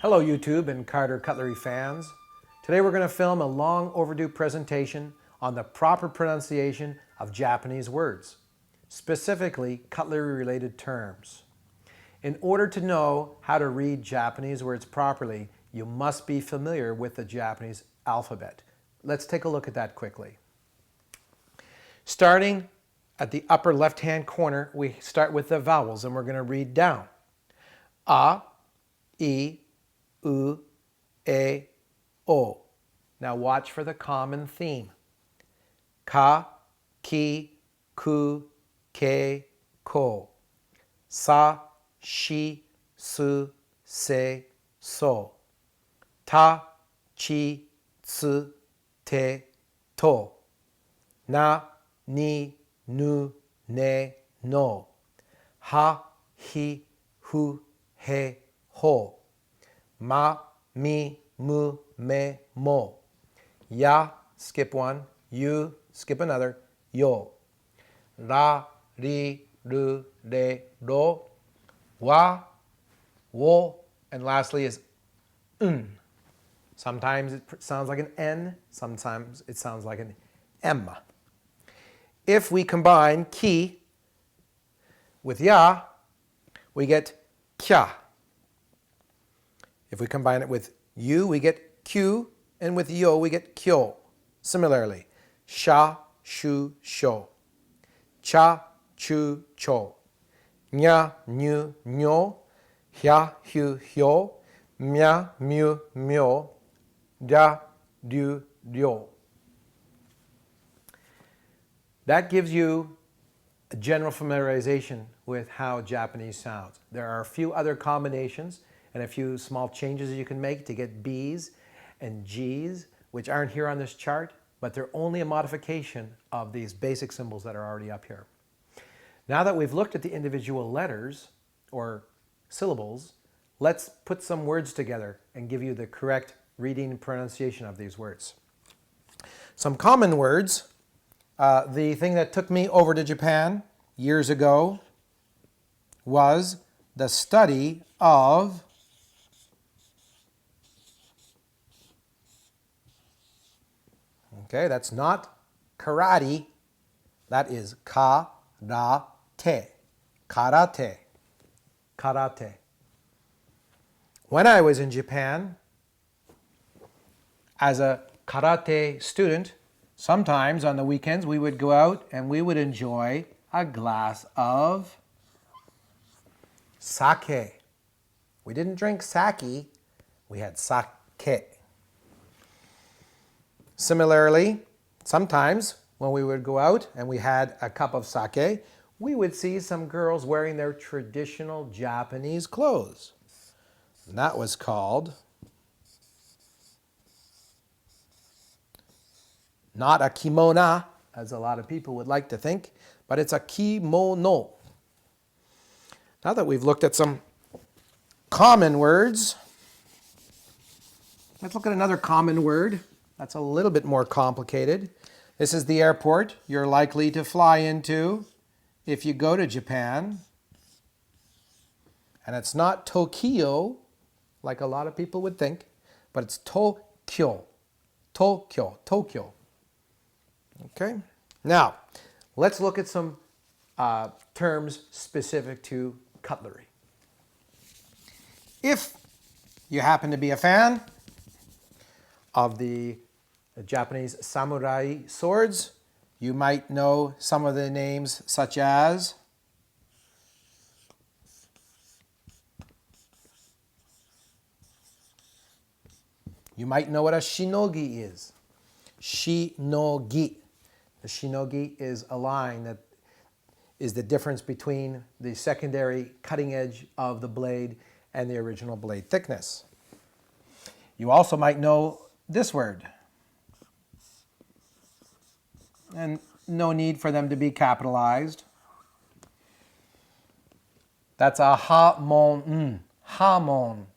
Hello YouTube and Carter Cutlery fans. Today we're going to film a long overdue presentation on the proper pronunciation of Japanese words, specifically cutlery related terms. In order to know how to read Japanese words properly, you must be familiar with the Japanese alphabet. Let's take a look at that quickly. Starting at the upper left-hand corner, we start with the vowels and we're going to read down. A, I, U, E, O. Now watch for the common theme. Ka, ki, ku, ke, ko. Sa, shi, su, se, so. Ta, chi, tsu, te, to. Na, ni, nu, ne, no. Ha, hi, hu, he, ho. Ma, mi, mu, me, mo. Ya, skip one. You, skip another. Yo. Ra, ri, ru, re, ro. Wa, wo. And lastly is un. Sometimes it sounds like an N. Sometimes it sounds like an M. If we combine ki with ya, we get kya. If we combine it with you, we get Q, and with yo, we get kyo. Similarly, sha, shu, sho. Cha, chu, cho. Nya, nyu, nyo. Hya, hyu, hyo. Mya, myu, myo. Da, du, ryo. That gives you a general familiarization with how Japanese sounds. There are a few other combinations and a few small changes you can make to get B's and G's, which aren't here on this chart, but they're only a modification of these basic symbols that are already up here. Now that we've looked at the individual letters or syllables, let's put some words together and give you the correct reading and pronunciation of these words. Some common words. The thing that took me over to Japan years ago was the study of that's not karate. That is karate. Karate. Karate. When I was in Japan, as a karate student, sometimes on the weekends we would go out and we would enjoy a glass of sake. We didn't drink sake, we had sake. Similarly, sometimes when we would go out and we had a cup of sake, we would see some girls wearing their traditional Japanese clothes. And that was called not a kimono, as a lot of people would like to think, but it's a kimono. Now that we've looked at some common words, let's look at another common word that's a little bit more complicated. This is the airport you're likely to fly into if you go to Japan. And it's not Tokyo, like a lot of people would think, but it's Tokyo. Tokyo. Tokyo. Okay? Now, let's look at some terms specific to cutlery. If you happen to be a fan of the Japanese samurai swords, you might know some of the names such as you might know what a shinogi is. Shinogi. The shinogi is a line that is the difference between the secondary cutting edge of the blade and the original blade thickness. You also might know this word. And no need for them to be capitalized. That's a hamon. Hamon.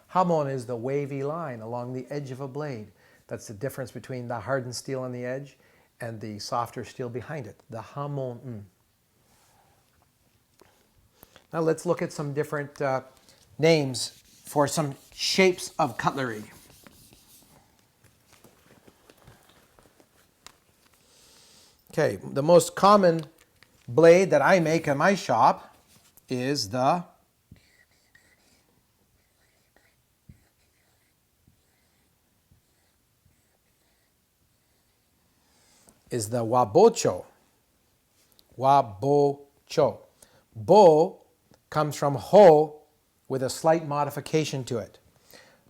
Hamon is the wavy line along the edge of a blade. That's the difference between the hardened steel on the edge and the softer steel behind it. The hamon. Now let's look at some different names for some shapes of cutlery. Okay, the most common blade that I make in my shop is the wabocho. Wabocho. Bo comes from ho with a slight modification to it.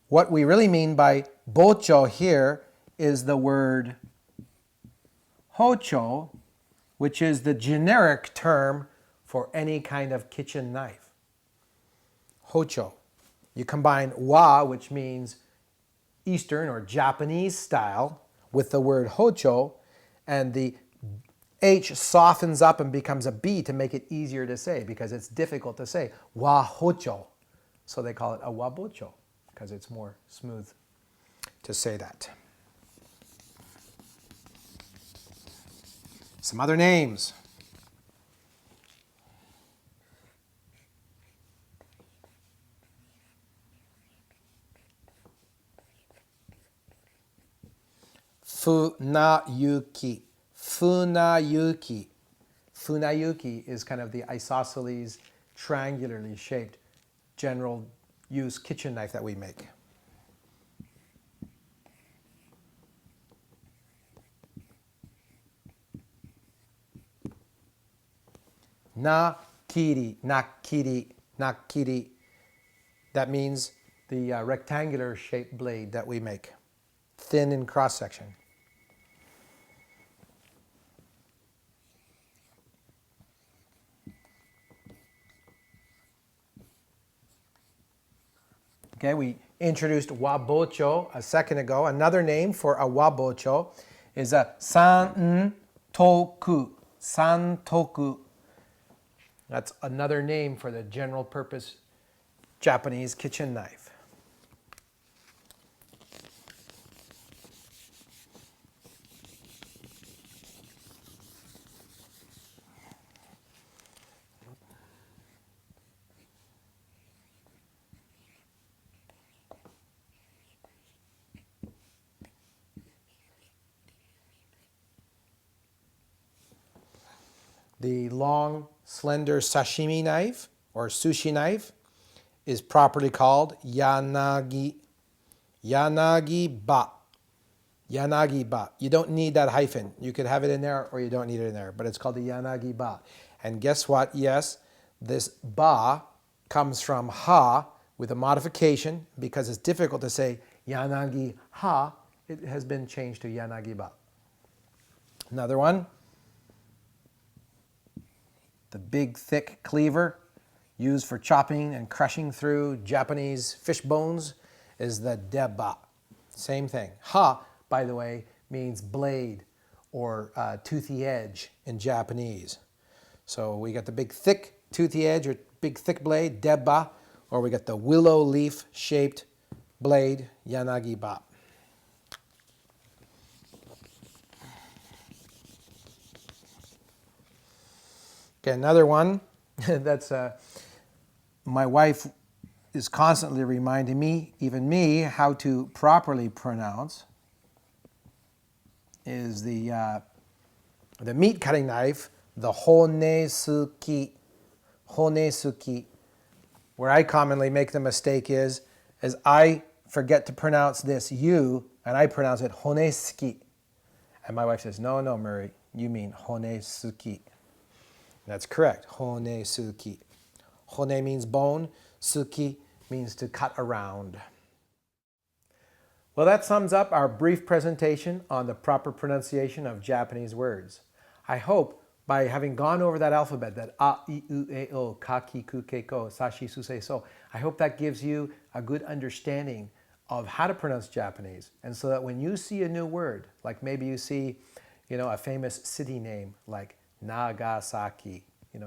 What we really mean by bocho here is the word hocho, which is the generic term for any kind of kitchen knife. Hocho. You combine wa, which means Eastern or Japanese style, with the word hocho, and the H softens up and becomes a B to make it easier to say because it's difficult to say. Wa hocho. So they call it a wabocho because it's more smooth to say that. Some other names. Funayuki. Funayuki. Funayuki is kind of the isosceles, triangularly shaped, general use kitchen knife that we make. Nakiri, nakiri, nakiri. That means the rectangular shaped blade that we make, thin in cross section. Okay, we introduced wabocho a second ago. Another name for a wabocho is a santoku. Santoku. That's another name for the general purpose Japanese kitchen knife. The long, slender sashimi knife or sushi knife is properly called yanagi. Yanagi-ba. Yanagi-ba. You don't need that hyphen. You could have it in there or you don't need it in there, but it's called the yanagi-ba. And guess what? Yes, this ba comes from ha with a modification because it's difficult to say yanagi-ha. It has been changed to yanagi-ba. Another one. The big, thick cleaver used for chopping and crushing through Japanese fish bones is the deba. Same thing. Ha, by the way, means blade or toothy edge in Japanese. So we got the big, thick toothy edge or big, thick blade, deba, or we got the willow leaf shaped blade, yanagi-ba. Okay, another one that's my wife is constantly reminding me, even me, how to properly pronounce is the meat cutting knife, the honesuki. Honesuki. Where I commonly make the mistake is I forget to pronounce this U and I pronounce it honesuki. And my wife says, no, Murray, you mean honesuki. That's correct, honesuki. Hone means bone, suki means to cut around. Well, that sums up our brief presentation on the proper pronunciation of Japanese words. I hope by having gone over that alphabet, that a, I, U, E, O, ka, ki, ku, ke, ko, sashi, su, se, so, I hope that gives you a good understanding of how to pronounce Japanese. And so that when you see a new word, like maybe you see, a famous city name like Nagasaki,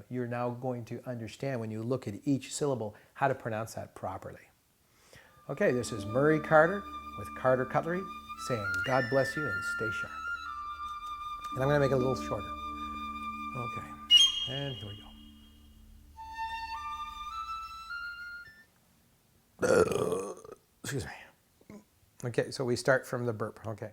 you're now going to understand when you look at each syllable how to pronounce that properly. Okay, this is Murray Carter with Carter Cutlery saying God bless you and stay sharp. And I'm going to make it a little shorter. Okay, and here we go. Excuse me. Okay, so we start from the burp. Okay.